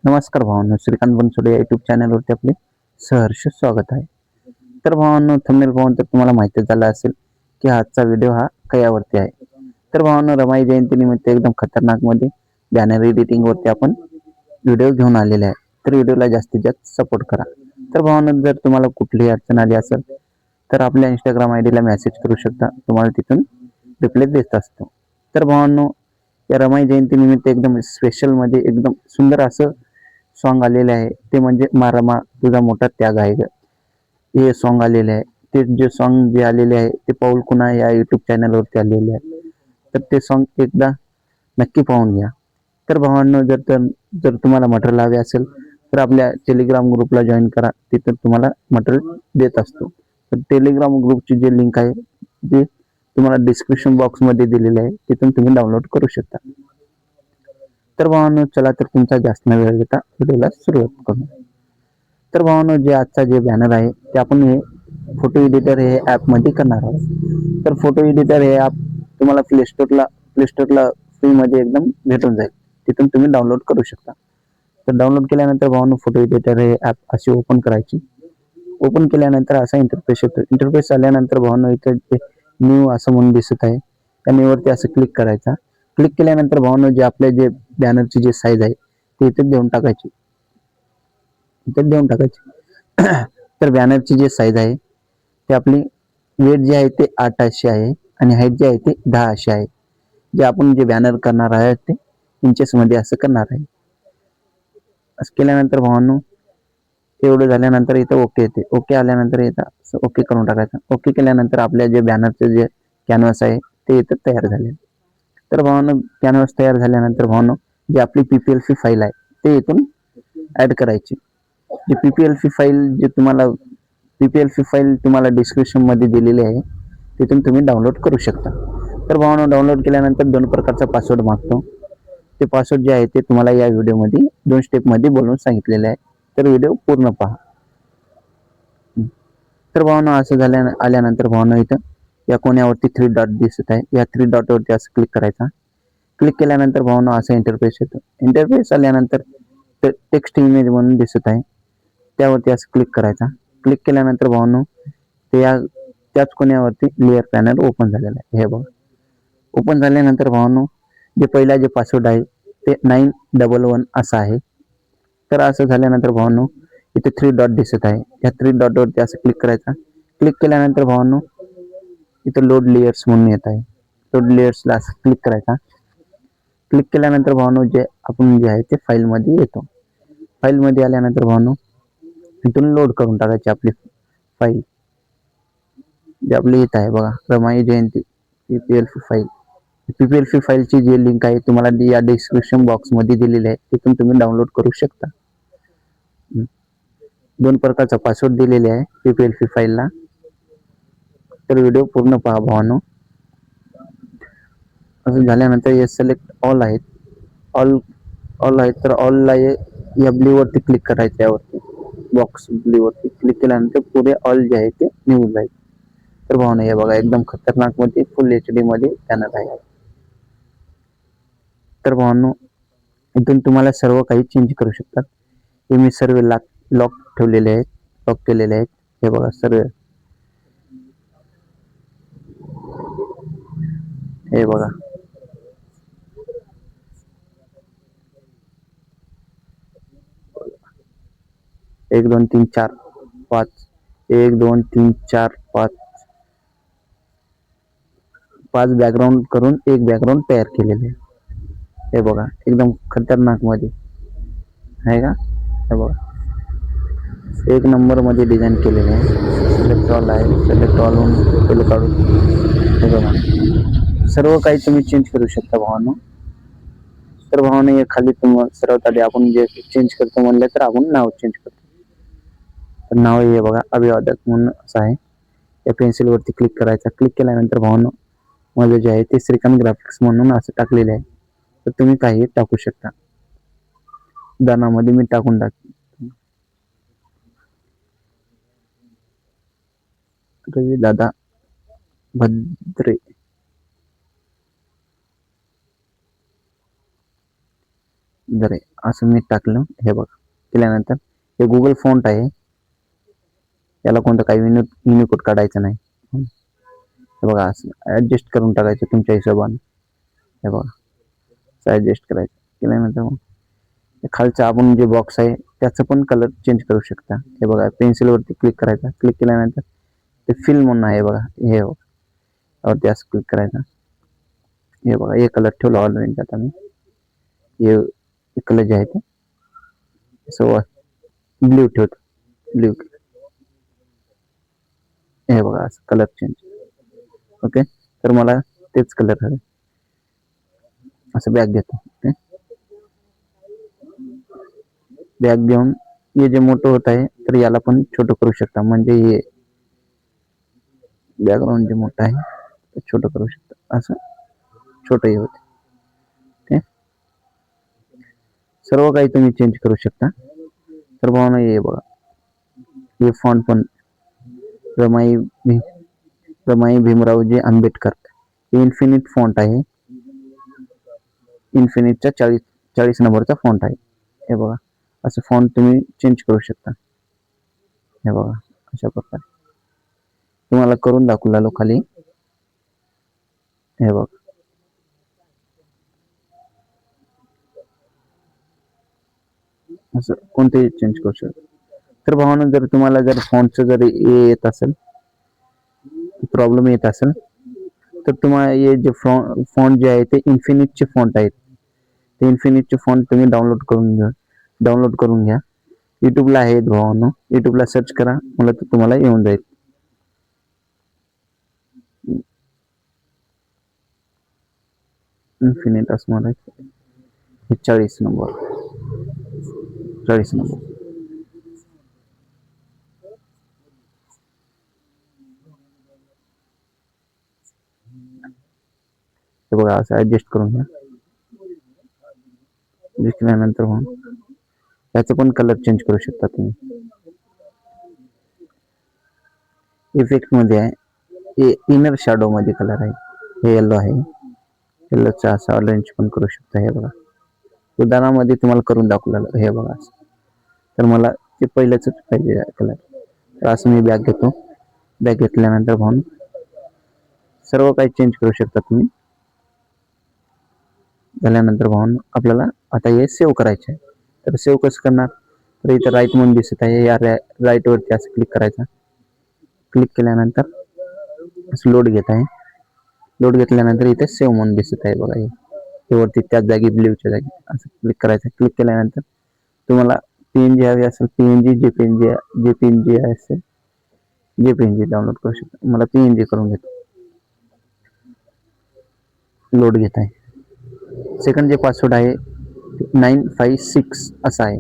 नमस्कार भावांनो, श्रीकांत बनसोडे या युट्यूब चॅनलवरती आपले सहर्ष स्वागत आहे. तर भावांनो, थंबनेल पाहून तर तुम्हाला माहिती झालं असेल की आजचा व्हिडिओ हा कयावरती आहे. तर भावांनो, रमाई जयंतीनिमित्त एकदम खतरनाक मध्ये बॅनर एडिटिंग वरती आपण व्हिडिओ घेऊन आलेले आहे. तर व्हिडिओला जास्तीत जास्त सपोर्ट करा. तर भावांनो, जर तुम्हाला कुठलीही अडचण आली असेल तर आपल्या इंस्टाग्राम आयडीला मेसेज करू शकता, तुम्हाला तिथून रिप्लाय देत असतो. तर भावांनो, या रमाई जयंती निमित्त एकदम स्पेशल मध्ये एकदम सुंदर असं सॉन्ग आलेले आहे. ते म्हणजे मारमा तुझा मोठा त्याग आहे ग, हे सॉन्ग आलेले आहे. ते जे सॉन्ग जे आलेले आहे ते पाऊल कुणा या युट्यूब चॅनलवरती आलेले आहे. तर ते सॉन्ग एकदा नक्की पाहून घ्या. तर भावांनो, जर तुम्हाला मटेरियल हवे असेल तर आपल्या टेलिग्राम ग्रुपला जॉईन करा, तिथं तुम्हाला मटेरियल देत असतो. तर टेलिग्राम ग्रुपची जे लिंक आहे ते तुम्हाला डिस्क्रिप्शन बॉक्समध्ये दिलेले आहे, तिथून तुम्ही डाउनलोड करू शकता. तर भावांनो, चला तर तुमचा जास्त न वेळ घेता व्हिडिओला सुरुवात करू. तर भावांनो, जे आजचा जे बॅनर आहे ते आपण हे फोटो एडिटर हे ॲपमध्ये करणार आहोत. तर फोटो एडिटर हे ॲप तुम्हाला प्ले स्टोरला फ्रीमध्ये एकदम भेटून जाईल, तिथून तुम्ही डाउनलोड करू शकता. तर डाउनलोड केल्यानंतर भावांनो, फोटो एडिटर हे ॲप अशी ओपन करायची. ओपन केल्यानंतर असा इंटरफेस येतो. इंटरफेस आल्यानंतर भावांनो, इथं न्यू असं म्हणून दिसत आहे, त्या न्यूवरती असं क्लिक करायचा. क्लिक केल्यानंतर भावांनो, जे आपल्या जे बॅनरची जे साईज आहे ते इथे देऊन टाकायची. तर बॅनरची जी साईज आहे ते आपली वेट जे आहे ते 8 अशी आहे आणि हाईट जे आहे ते 10 अशी आहे. जे आपण जे बॅनर करणार आहे ते इंचेस मध्ये असं करणार आहे. असं केल्यानंतर भावांनो, एवढं झाल्यानंतर इथं ओके येते. ओके आल्यानंतर इथं ओके करून टाकायचं. ओके केल्यानंतर आपल्या जे बॅनरचे जे कॅनव्हास आहे ते इथं तयार झाले. तर भावांनो, कॅनव्हास तयार झाल्यानंतर भावांनो, जी आपली पीपीएलसी फाईल आहे ते इथून ऍड करायची. जी पीपीएलसी फाईल तुम्हाला डिस्क्रिप्शन मध्ये दिलेली आहे, तिथून तुम्ही डाउनलोड करू शकता. तर भावांनो, डाउनलोड केल्यानंतर 2 प्रकारचा पासवर्ड मागतो. ते पासवर्ड जे आहे ते तुम्हाला या व्हिडिओमध्ये 2 स्टेपमध्ये बोलून सांगितलेले आहे. तर व्हिडिओ पूर्ण पहा. तर भावांनो, असं आल्यानंतर भावांनो, इथं या कोण्यावरती 3 डॉट दिसत आहे, या 3 डॉट वरती असं क्लिक करायचा. क्लिक केल्यानंतर भावांनो, असा इंटरफेस येतो. इंटरफेस आल्यानंतर टेक्स्ट इमेज म्हणून दिसत आहे, त्यावरती असं क्लिक करायचा. क्लिक केल्यानंतर भावांनो, त्याच कोण्यावरती लेअर पॅनल ओपन झालेला आहे. हे बघा, ओपन झाल्यानंतर भावांनो, जे पहिला जे पासवर्ड आहे ते 911 असा आहे. तर असं झाल्यानंतर भावांनो, इथे 3 डॉट दिसत आहे, या 3 डॉट वरती असं क्लिक करायचा. क्लिक केल्यानंतर भावांनो, इथं लोड लेयर्स म्हणून येत आहे. लोड लेयर्सला असं क्लिक करायचा. क्लिक केल्यानंतर भावांनो, जे आपण जे आहे ते फाईल मध्ये येतो. फाईल मध्ये आल्यानंतर भावांनो, इथून लोड करून टाकायची आपली फाईल. जे आपली येत आहे बघा, रमाई जयंती पीपीएलसी फाईल. पीपीएलसी फाईलची जी लिंक आहे तुम्हाला या डिस्क्रिप्शन बॉक्स मध्ये दिलेली आहे, तिथून तुम्ही डाउनलोड करू शकता. 2 प्रकारचा पासवर्ड दिलेले आहे पीपीएलसी फाईलला. तर व्हिडिओ पूर्ण पहा भावांनो. असं झाल्यानंतर हे सिलेक्ट ऑल आहेत, ऑल आहेत, तर ऑलला या ब्ल्यू वरती क्लिक करायचं. यावरती बॉक्स ब्ल्यू वरती क्लिक केल्यानंतर पुढे ऑल जे आहे ते निघून जाईल. तर भावना, हे बघा, एकदम खतरनाक मध्ये फुल HD मध्ये बॅनर आहे. तर भावांनो, इथून तुम्हाला सर्व काही चेंज करू शकतात. हे मी सर्व लॉक ठेवलेले आहेत, लॉक केलेले आहेत. हे बघा सर्व, हे बघा, 1 2 3 4 5, 1 2 3 4 5 बॅकग्राऊंड करून एक बॅकग्राऊंड तयार केलेले आहे. हे बघा, एकदम खतरनाक मध्ये आहे का. हे बघा, 1 नंबर मध्ये डिझाईन केलेले आहे. सिलेक्ट ऑल आहे, सिलेक्ट ऑल होऊन काढून. हे बघा, सर्व काही तुम्ही चेंज करू शकता भावांनो. तर भावांनो, हे खाली तुम्हाला सर्वात आधी आपण जे चेंज करतो म्हणलं तर आपण नाव चेंज करतो. तर नाव हे बघा, अभिवादक म्हणून असं आहे. या पेन्सिल वरती क्लिक करायचा. क्लिक केल्यानंतर भावांनो, माझं जे आहे ते श्रीकांत ग्राफिक्स म्हणून असं टाकलेले आहे. तर तुम्ही काही टाकू शकता. उदाहरणामध्ये मी टाकून रवी दादा भद्रे असं मी टाकलं, हे बघा. केल्यानंतर हे गुगल फॉन्ट आहे, याला कोणतं काही युनिकोड काढायचं नाही. हे बघा असं ॲडजस्ट करून टाकायचं तुमच्या हिशोबाने. हे बघा ॲडजस्ट करायचं. केल्यानंतर मग खालचा आपण जे बॉक्स आहे त्याचं पण कलर चेंज करू शकता. हे बघा पेन्सिलवरती क्लिक करायचा. क्लिक केल्यानंतर ते फिल म्हणून आहे बघा, हे वरती असं क्लिक करायचं. हे बघा हे कलर ठेवला ऑलरेडी आता मी. हे कलर जे आहे ते असं ब्ल्यू ठेवतो, ब्ल्यू. हे बघा असं कलर चेंज. ओके, तर मला तेच कलर हवे. असं बॅग घेतो. ओके, बॅग घेऊन हे जे मोठं होत आहे तर याला पण छोटं करू शकता. म्हणजे हे बॅकग्राऊंड जे मोठं आहे ते छोटं करू शकता. असं छोटंही होते. ओके, सर्व काही तुम्ही चेंज करू शकता. तर भावना हे बघा, हे फॉन्ट पण रमाई रमाई भीमरावजी आंबेडकर, इन्फिनिट फॉन्ट आहे. इन्फिनिटचा 40 नंबरचा फॉन्ट आहे. हे बघा असं फॉन्ट तुम्ही चेंज करू शकता. हे बघा अशा प्रकारे तुम्हाला करून दाखवला खाली. हे बघा असं कोणतेही चेंज करू शकता. तर भावना जर तुम्हाला जर फॉन्टचं जर येत असेल, प्रॉब्लेम येत असेल, तर तुम्हाला हे जे फॉन्ट जे आहे ते इन्फिनिटचे फॉन्ट आहेत. ते इन्फिनिटचे फॉन्ट तुम्ही डाउनलोड करून घ्या. युट्यूबला आहेत भावांनो, युट्यूबला सर्च करा, मला तर तुम्हाला येऊन जाईल. इन्फिनिट असं मला हे 40 नंबर. हे बघा असं ऍडजस्ट करून घ्या. दिसल्यानंतर मग त्याचं पण कलर चेंज करू शकता तुम्ही. इफेक्ट मध्ये आहे, इनर शॅडो मध्ये कलर आहे, हे येलो आहे. येल्लोचा असा ऑरेंज पण करू शकता. हे बघा उदाहरणामध्ये तुम्हाला करून दाखवलेलं. हे बघा तर मला ते पहिल्याच पाहिजे कलर. तर असं मी बॅग घेतो. बॅग घेतल्यानंतर म्हणून सर्व काही चेंज करू शकता तुम्ही. झाल्यानंतर भाऊन आपल्याला आता हे सेव्ह करायचे आहे. तर सेव्ह कसं करणार, तर इथं राईट म्हणून दिसत आहे, या राईट वरती असं क्लिक करायचं. क्लिक केल्यानंतर असं लोड घेत आहे. लोड घेतल्यानंतर इथे सेव्ह म्हणून दिसत आहे बघा, हे वरती त्याच जागी ब्ल्यूच्या जागी असं क्लिक करायचं. क्लिक केल्यानंतर तुम्हाला पीएनजी हवी असेल, पीएनजी जेपीएनजी असेल जेपीएनजी डाउनलोड करू शकता. मला पीएनजी करून घेतो. लोड घेत आहे. सेकंड जे पासवर्ड आहे 956 असा आहे.